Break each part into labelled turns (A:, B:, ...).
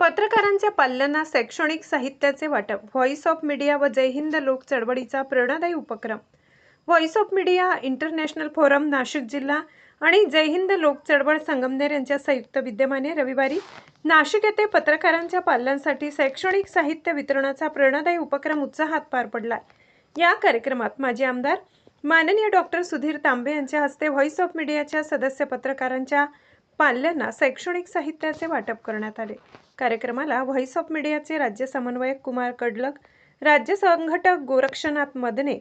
A: पत्रकारांच्या पाल्यांना शैक्षणिक साहित्याचे वाटप, व्हॉइस ऑफ मीडिया व जय हिंद लोक चळवळीचा प्रेरणादायी उपक्रम. Voice of media international forum Nashik जिल्हा आणि जय हिंद लोक चळवळ संगमनेर यांच्या संयुक्त विद्यमाने रविवारी नाशिक येथे पत्रकारांच्या पाल्यांसाठी शैक्षणिक साहित्य वितरणाचा प्रेरणादायी उपक्रम उत्साहात पार पडला. या कार्यक्रमात माजी आमदार माननीय डॉक्टर सुधीर तांबे यांच्या हस्ते व्हॉइस ऑफ मीडियाच्या सदस्य पत्रकारांच्या पाल्यांना शैक्षणिक साहित्याचे वाटप करण्यात आले. कार्यक्रमाला व्हॉइस ऑफ मीडियाचे राज्य समन्वयक कुमार कडलक, राज्य संघटक गोरक्षनाथ मदने,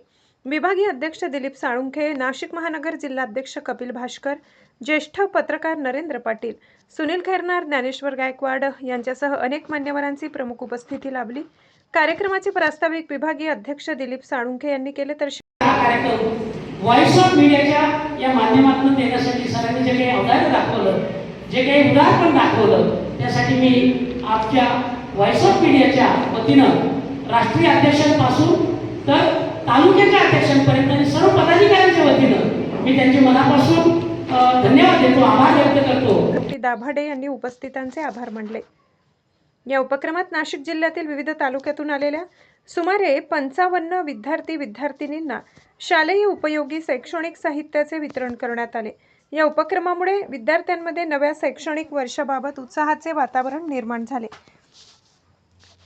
A: विभागीय अध्यक्ष दिलीप साळुंखे, नाशिक महानगर जिल्हाध्यक्ष कपिल भास्कर, ज्येष्ठ पत्रकार नरेंद्र पाटील, सुनील खैरनार, ज्ञानेश्वर गायकवाड यांच्यासह अनेक मान्यवरांची प्रमुख उपस्थिती लाभली. कार्यक्रमाचे प्रास्ताविक विभागीय अध्यक्ष दिलीप साळुंखे यांनी केले तर
B: व्हॉइस ऑफ मीडियाच्या या माध्यमातून देण्यासाठी सरांनी जे काही अवदान दाखवलं, जे काही उदाहरण दाखवलं, त्यासाठी मी आपल्या व्हॉइस ऑफ मीडियाच्या वतीनं राष्ट्रीय अध्यक्षांपासून तर तालुक्याच्या अध्यक्षांपर्यंत आणि सर्व पदाधिकाऱ्यांच्या वतीनं मी त्यांचे मनापासून धन्यवाद देतो, आभार व्यक्त करतो.
A: दाभाडे यांनी उपस्थितांचे आभार मानले. या उपक्रमात नाशिक जिल्ह्यातील विविध तालुक्यातून आलेल्या सुमारे 55 विद्यार्थी-विद्यार्थिनींना शालेय उपयोगी शैक्षणिक साहित्याचे वितरण करण्यात आले. या उपक्रमामुळे विद्यार्थ्यांमध्ये नव्या शैक्षणिक वर्षाबाबत उत्साहाचे वातावरण निर्माण झाले.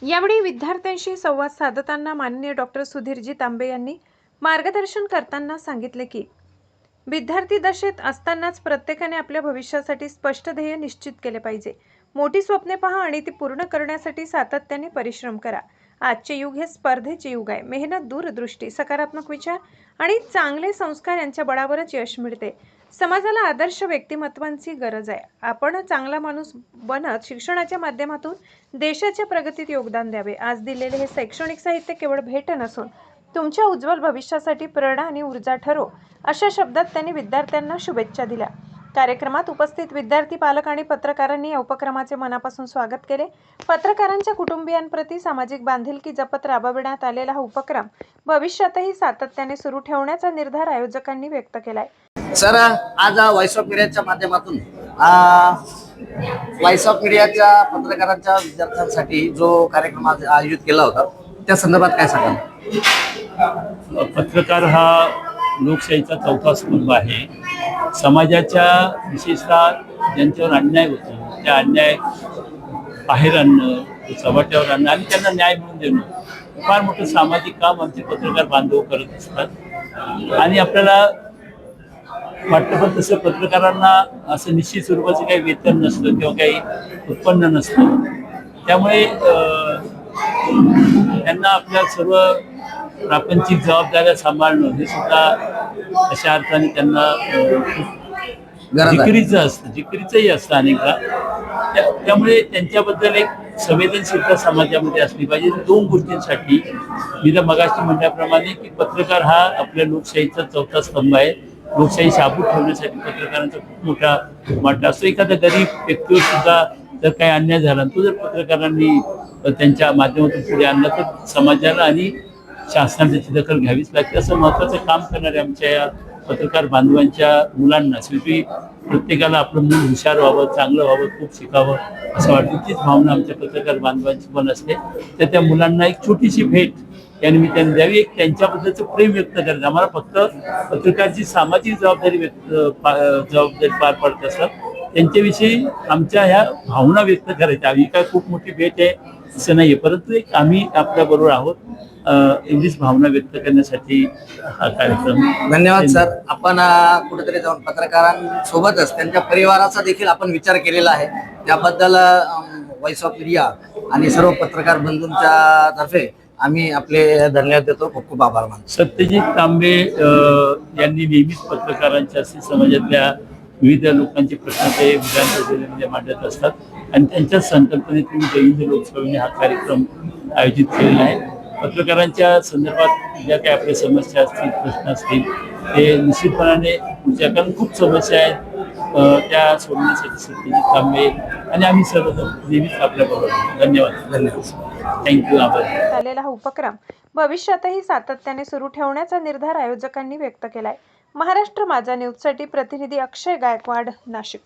A: यावेळी विद्यार्थ्यांशी संवाद साधताना माननीय डॉक्टर सुधीरजी तांबे यांनी मार्गदर्शन करताना सांगितले की विद्यार्थी दशेत असतानाच प्रत्येकाने आपल्या भविष्यासाठी स्पष्ट ध्येय निश्चित केले पाहिजे. मोठी स्वप्ने पहा आणि ती पूर्ण करण्यासाठी सातत्याने परिश्रम करा. आजचे युग हे स्पर्धेचे युग आहे. मेहनत, दूरदृष्टी, सकारात्मक विचार आणि चांगले संस्कार यांच्या बळावरच यश मिळते. समाजाला आदर्श व्यक्तिमत्वांची गरज आहे. आपण चांगला माणूस बनत शिक्षणाच्या माध्यमातून देशाच्या प्रगतीत योगदान द्यावे. आज दिलेले हे शैक्षणिक साहित्य केवळ भेट नसून तुमच्या उज्ज्वल भविष्यासाठी प्रेरणा आणि ऊर्जा ठरो, अशा शब्दात त्यांनी विद्यार्थ्यांना शुभेच्छा दिल्या. कार्यक्रमात उपस्थित विद्यार्थी, पालक आणि पत्रकारांनी या उपक्रमाचे मनापासून स्वागत केले. पत्रकारांच्या कुटुंबियांप्रती सामाजिक बांधिलकी जपत राबविण्यात आलेला हा उपक्रम भविष्यातही सातत्याने सुरू ठेवण्याचा निर्धार आयोजकांनी व्यक्त केलाय.
C: सर, आज व्हॉइस ऑफ मीडियाच्या माध्यमातून व्हॉइस ऑफ मीडियाच्या पत्रकारांच्या विद्यार्थ्यांसाठी जो कार्यक्रम आयोजित केला होता त्या संदर्भात काय सांगाल?
D: पत्रकार हा लोकशाहीचा चौथा स्तंभ आहे. समाजाच्या विशेषतः ज्यांच्यावर अन्याय होतो त्या अन्याय बाहेर आणणं, चव्हाट्यावर आणणं आणि त्यांना न्याय मिळवून देणं फार मोठं सामाजिक काम आमचे पत्रकार बांधव करत असतात. आणि आपल्याला वाटतं पण तसं पत्रकारांना असं निश्चित स्वरूपाचं काही वेतन नसतं किंवा काही उत्पन्न नसतं. त्यामुळे त्यांना आपल्या सर्व प्रापंचिक जबाबदाऱ्या सांभाळणं हे सुद्धा अशा अर्थाने त्यांना जिकरीचंही असतं अनेकदा. त्यामुळे त्यांच्याबद्दल एक संवेदनशीलता समाजामध्ये असली पाहिजे. 2 गोष्टींसाठी मी तर मगाशी म्हटल्याप्रमाणे की पत्रकार हा आपल्या लोकशाहीचा चौथा स्तंभ आहे. लोकशाही शाबूत ठेवण्यासाठी पत्रकारांचा खूप मोठा वाटा असतो. एखाद्या गरीब व्यक्तीवर सुद्धा जर काही अन्याय झाला तो जर पत्रकारांनी त्यांच्या माध्यमातून पुढे आणला तर समाजाला आणि शासनाने त्याची दखल घ्यावीच लागते. असं महत्त्वाचं काम करणाऱ्या आमच्या या पत्रकार बांधवांच्या मुलांना शेवटी प्रत्येकाला आपलं मूल हुशार व्हावं, चांगलं व्हावं, खूप शिकावं असं वाटतं. तीच भावना आमच्या पत्रकार बांधवांची पण असते. तर त्या मुलांना एक छोटीशी भेट या निमित्ताने द्यावी, एक त्यांच्याबद्दलचं प्रेम व्यक्त करायचं. आम्हाला फक्त पत्रकारची सामाजिक जबाबदारी पार पडत असतात. त्यांच्याविषयी आमच्या ह्या भावना व्यक्त करायच्या. आम्ही काय खूप मोठी भेट आहे असं नाही आहे, परंतु एक आम्ही आपल्याबरोबर आहोत एवढीच भावना व्यक्त करण्यासाठी हा कार्यक्रम.
C: धन्यवाद सर. आपण कुठेतरी जाऊन पत्रकारांसोबतच त्यांच्या परिवाराचा देखील आपण विचार केलेला आहे. त्याबद्दल व्हॉइस ऑफ मीडिया आणि सर्व पत्रकार बंधूंच्या तर्फे आम्ही आपले धन्यवाद देतो. खूप खूप आभार मानतो.
D: सत्यजित तांबे यांनी नेहमीच पत्रकारांच्या समाजातल्या विविध लोकांचे प्रश्न ते विधान परिषदेमध्ये मांडत असतात आणि त्यांच्याच संकल्पनेतून जय हिंद लोकचळवळीने हा कार्यक्रम आयोजित केलेला आहे. पत्रकारांच्या संदर्भात ज्या काही आपल्या समस्या असतील, प्रश्न असतील ते निश्चितपणाने पुढच्या, कारण खूप समस्या आहेत त्या सोडवण्यासाठी सत्यजित तांबे आणि आम्ही सर्वजण नेहमीच आपल्याबरोबर. धन्यवाद. थँक्यू. आभार.
A: आलेला हा उपक्रम भविष्यातही सातत्याने सुरू ठेवण्याचा निर्धार आयोजकांनी व्यक्त केलाय. महाराष्ट्र माझा न्यूजसाठी प्रतिनिधी अक्षय गायकवाड, नाशिक.